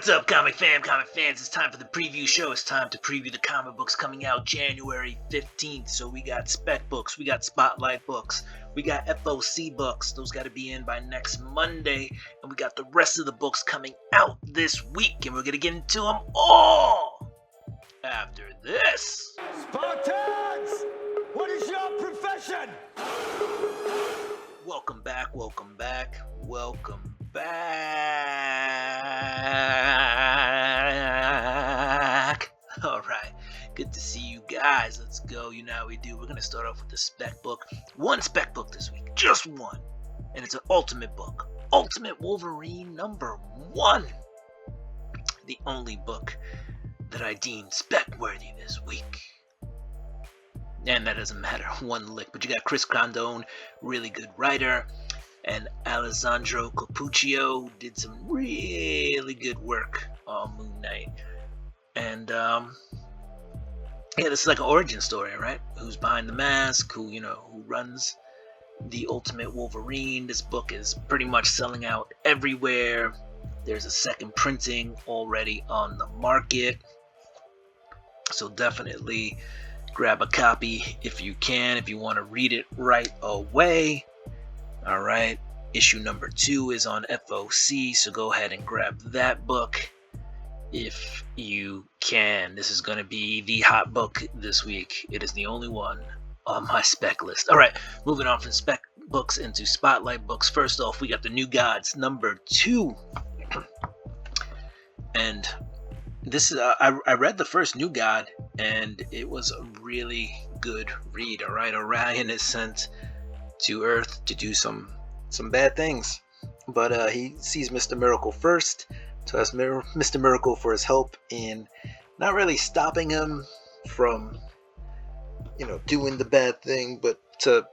What's up, comic fans? It's time for the preview show. It's time to preview the comic books coming out January 15th. So we got spec books, we got spotlight books, we got FOC books. Those got to be in by next Monday. And we got the rest of the books coming out this week. And we're going to get into them all after this. Spartans! What is your profession? Welcome back. All right, good to see you guys. Let's go. You know how we do. We're going to start off with the spec book. One spec book this week, just one. And it's an ultimate book. Ultimate Wolverine #1. The only book that I deem spec worthy this week. And that doesn't matter one lick. But you got Chris Condon, really good writer. And Alessandro Cappuccio did some really good work on Moon Knight. And this is like an origin story, right? Who's behind the mask? Who runs the Ultimate Wolverine? This book is pretty much selling out everywhere. There's a second printing already on the market, so definitely grab a copy if you can, if you want to read it right away. All right, issue number 2 is on FOC, so go ahead and grab that book if you can. This is going to be the hot book this week. It is the only one on my spec list. All right, moving on from spec books into spotlight books. First off, we got the New Gods #2. And this is I read the first New God, and it was a really good read. All right, Orion is sent to Earth to do some bad things, but he sees Mr. Miracle first, so asks Mr. Miracle for his help in not really stopping him from doing the bad thing, but to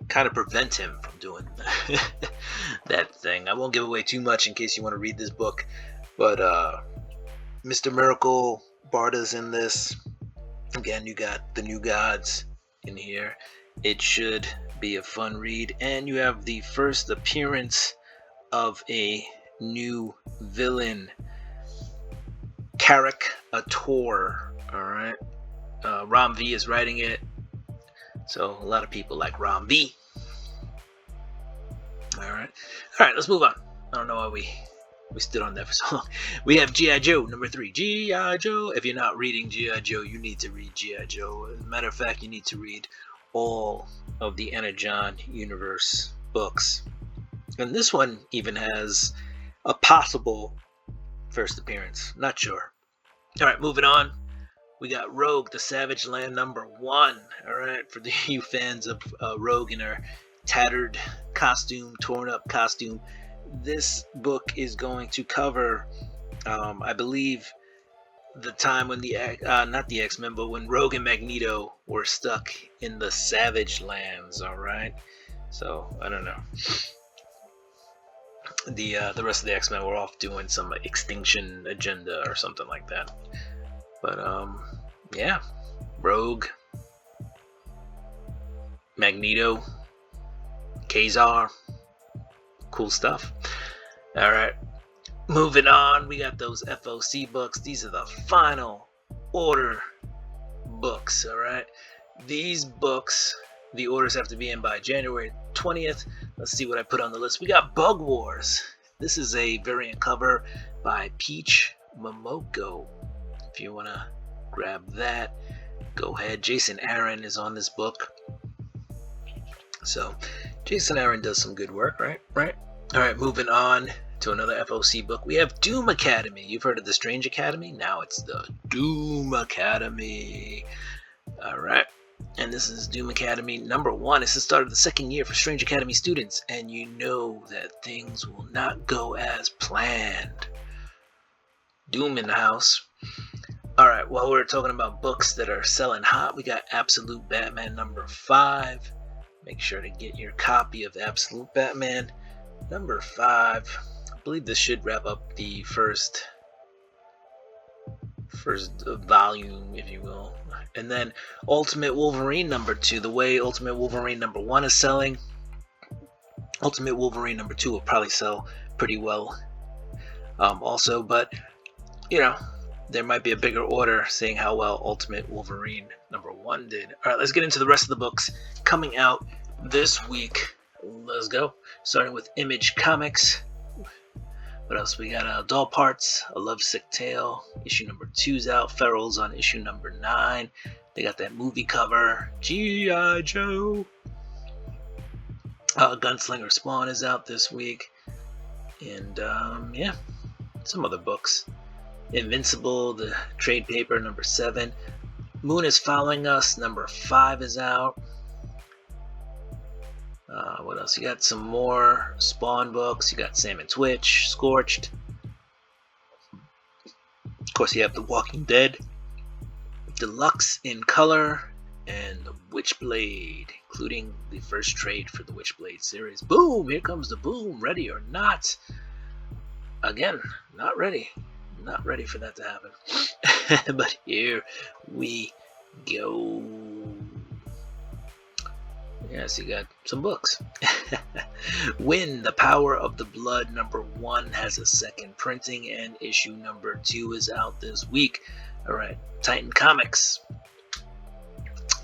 kind of prevent him from doing that thing. I won't give away too much in case you want to read this book, but Mr. Miracle, Barda's in this. Again, you got the New Gods in here. It should be a fun read, and you have the first appearance of a new villain, Carrick Ator. All right, Ram V is writing it, so a lot of people like Ram V. All right, let's move on. I don't know why we stood on that for so long. We have G.I. Joe #3. G.I. Joe. If you're not reading G.I. Joe, you need to read G.I. Joe. As a matter of fact, you need to read all of the Energon universe books. And this one even has a possible first appearance. Not sure. All right, moving on. We got Rogue, the Savage Land #1. All right, for you fans of Rogue in her tattered costume, torn up costume, this book is going to cover, I believe, the time when not the X-Men, but when Rogue and Magneto were stuck in the Savage Lands. All right, so I don't know. The rest of the X-Men were off doing some extinction agenda or something like that. But yeah, Rogue, Magneto, Kazar, cool stuff. All right, moving on, we got those FOC books. These are the final order books. All right, these books, the orders have to be in by January 20th. Let's see what I put on the list. We got Bug Wars. This is a variant cover by Peach Momoko. If you want to grab that, go ahead. Jason Aaron is on this book, so Jason Aaron does some good work, right? All right, moving on to another FOC book. We have Doom Academy. You've heard of the Strange Academy? Now it's the Doom Academy. All right, and this is Doom Academy #1. It's the start of the second year for Strange Academy students, and you know that things will not go as planned. Doom in the house. All right, while we're talking about books that are selling hot, we got Absolute Batman #5. Make sure to get your copy of Absolute Batman #5. I believe this should wrap up the first volume, if you will. And then Ultimate Wolverine #2. The way Ultimate Wolverine #1 is selling, Ultimate Wolverine #2 will probably sell pretty well also. But there might be a bigger order seeing how well Ultimate Wolverine #1 did. All right, let's get into the rest of the books coming out this week. Let's go. Starting with Image Comics. What else? We got Doll Parts, A Lovesick Tale. Issue #2's out. Feral's on issue #9. They got that movie cover. G.I. Joe. Gunslinger Spawn is out this week. And some other books. Invincible, the trade paper #7. Moon is Following Us #5 is out. What else? You got some more Spawn books. You got Sam and Twitch, Scorched. Of course, you have The Walking Dead, Deluxe in Color, and The Witchblade, including the first trade for the Witchblade series. Boom! Here comes the boom. Ready or not? Again, not ready. Not ready for that to happen. But here we go. Yes, you got some books. Win, The Power of the Blood #1 has a second printing, and issue #2 is out this week. Alright, Titan Comics.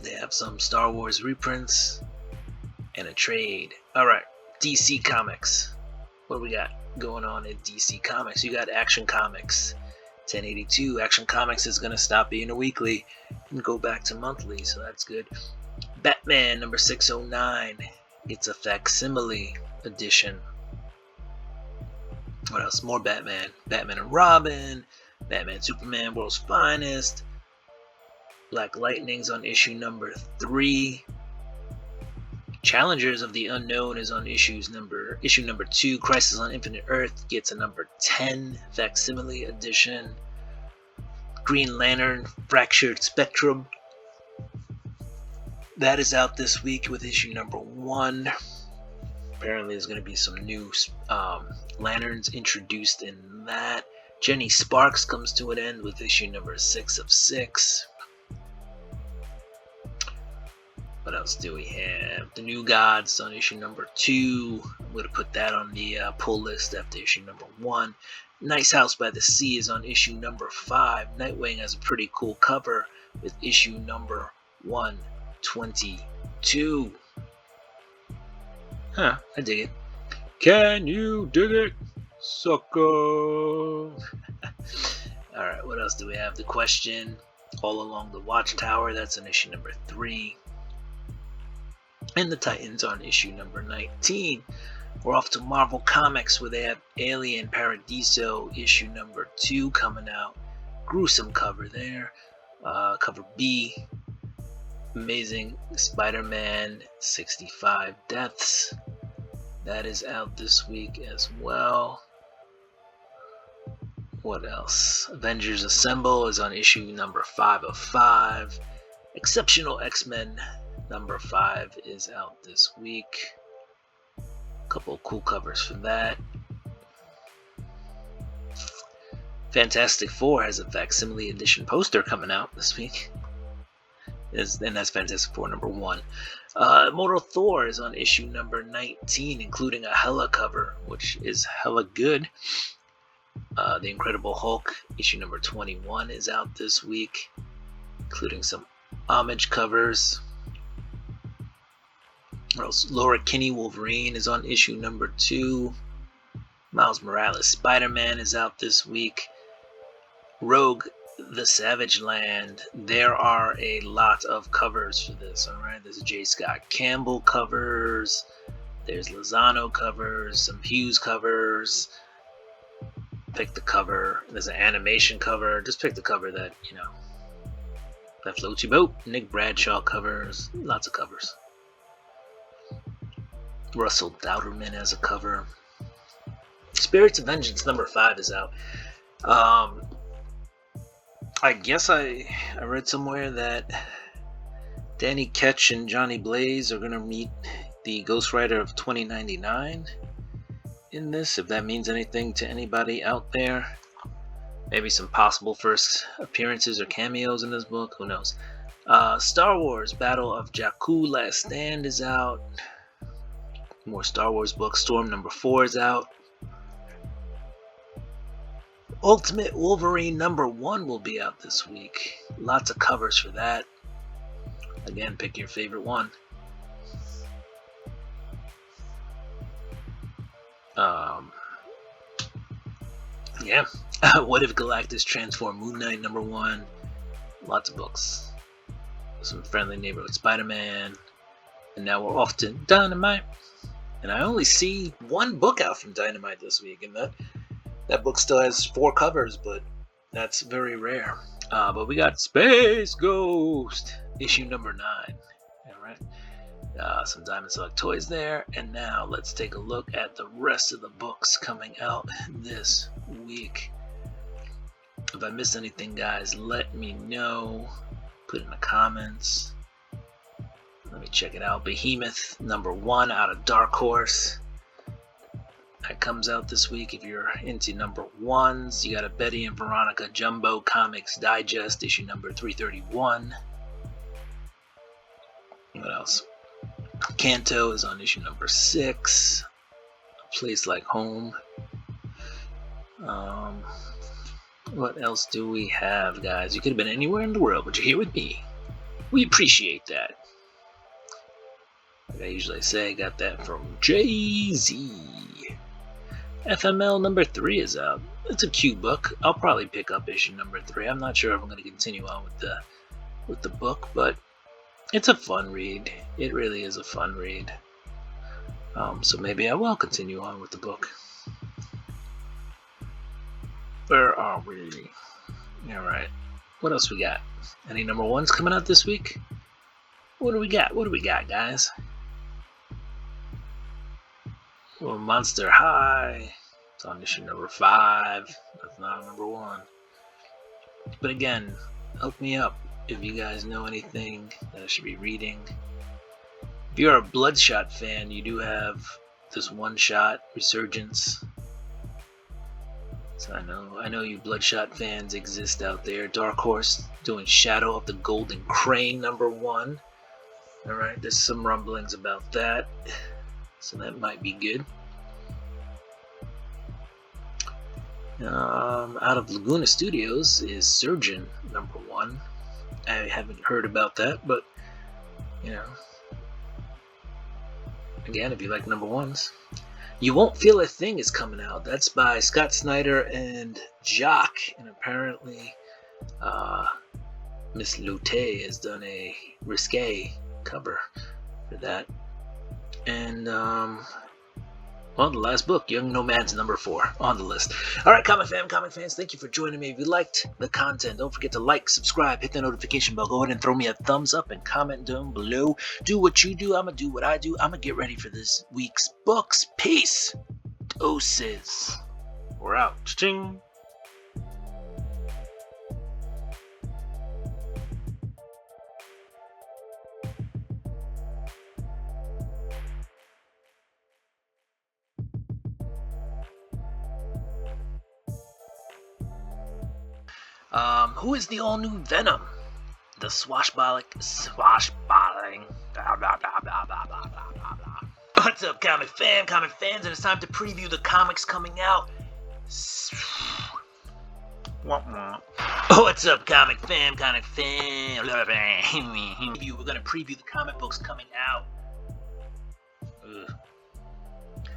They have some Star Wars reprints and a trade. Alright, DC Comics. What do we got going on in DC Comics? You got Action Comics 1082. Action Comics is going to stop being a weekly and go back to monthly, so that's good. Batman #609 gets a facsimile edition. What else? More Batman. Batman and Robin, Batman Superman World's Finest, Black Lightning's on issue #3. Challengers of the Unknown is on issue #2. Crisis on Infinite Earth gets a #10 facsimile edition. Green Lantern Fractured Spectrum, that is out this week with issue #1. Apparently there's going to be some new lanterns introduced in that. Jenny Sparks comes to an end with issue #6 of 6. What else do we have? The New Gods on issue #2. I'm going to put that on the pull list after issue #1. Nice House by the Sea is on issue #5. Nightwing has a pretty cool cover with issue #122. I dig it. Can you dig it, sucker? Alright, what else do we have? The Question, All Along the Watchtower, that's on issue #3. And the Titans on issue #19. We're off to Marvel Comics, where they have Alien Paradiso issue #2 coming out. Gruesome cover there. Cover B. Amazing Spider-Man 65 Deaths. That is out this week as well. What else? Avengers Assemble is on issue #5 of 5. Exceptional X-Men #5 is out this week. Couple cool covers for that. Fantastic Four has a facsimile edition poster coming out this week. And that's Fantastic Four #1. Immortal Thor is on issue #19, including a Hela cover, which is hella good. The Incredible Hulk issue #21 is out this week, including some homage covers. Laura Kinney Wolverine is on issue #2. Miles Morales Spider-Man is out this week. Rogue the Savage Land. There are a lot of covers for this, alright? There's J. Scott Campbell covers, there's Lozano covers, some Hughes covers. Pick the cover. There's an animation cover. Just pick the cover that, that floats your boat. Nick Bradshaw covers. Lots of covers. Russell Dowderman has a cover. Spirits of Vengeance #5 is out. I guess I read somewhere that Danny Ketch and Johnny Blaze are going to meet the Ghost Rider of 2099 in this, if that means anything to anybody out there. Maybe some possible first appearances or cameos in this book, who knows. Star Wars Battle of Jakku Last Stand is out. More Star Wars books. Storm #4 is out. Ultimate Wolverine #1 will be out this week. Lots of covers for that. Again, pick your favorite one. Yeah. What if Galactus transformed? Moon Knight #1. Lots of books. Some Friendly Neighborhood Spider-Man. And now we're off to Dynamite. And I only see one book out from Dynamite this week, and that book still has 4 covers, but that's very rare. But we got Space Ghost, issue #9. Alright. Some Diamond Select toys there. And now let's take a look at the rest of the books coming out this week. If I missed anything, guys, let me know. Put in the comments. Let me check it out. Behemoth #1 out of Dark Horse. That comes out this week. If you're into #1s, you got a Betty and Veronica Jumbo Comics Digest, issue number 331. What else? Kanto is on issue number 6. A Place Like Home. What else do we have, guys? You could have been anywhere in the world, but you're here with me. We appreciate that. Like I usually say, I got that from Jay-Z. FML #3 is out. It's a cute book. I'll probably pick up issue number 3. I'm not sure if I'm going to continue on with the book, but it's a fun read. It really is a fun read. So maybe I will continue on with the book. Where are we? Alright. What else we got? Any #1s coming out this week? What do we got? What do we got, guys? Well, Monster High. It's on issue number 5. That's not #1. But again, hook me up if you guys know anything that I should be reading. If you're a Bloodshot fan, you do have this one-shot Resurgence. So I know you Bloodshot fans exist out there. Dark Horse doing Shadow of the Golden Crane #1. Alright, there's some rumblings about that. So that might be good. Out of Laguna Studios is Surgeon #1. I haven't heard about that, but you know. Again, if you like #1s. You Won't Feel a Thing is coming out. That's by Scott Snyder and Jock. And apparently, Miss Lotte has done a risque cover for that. And, well, the last book, Young Nomads #4 on the list. Alright, comic fans, thank you for joining me. If you liked the content, don't forget to like, subscribe, hit the notification bell. Go ahead and throw me a thumbs up and comment down below. Do what you do. I'm going to do what I do. I'm going to get ready for this week's books. Peace. Doses. We're out. Ching. Who is the all-new Venom? The swashballing. Blah, blah, blah, blah, blah, blah, blah, blah. What's up, comic fans, and it's time to preview the comics coming out. What's up, comic fan? We're gonna preview the comic books coming out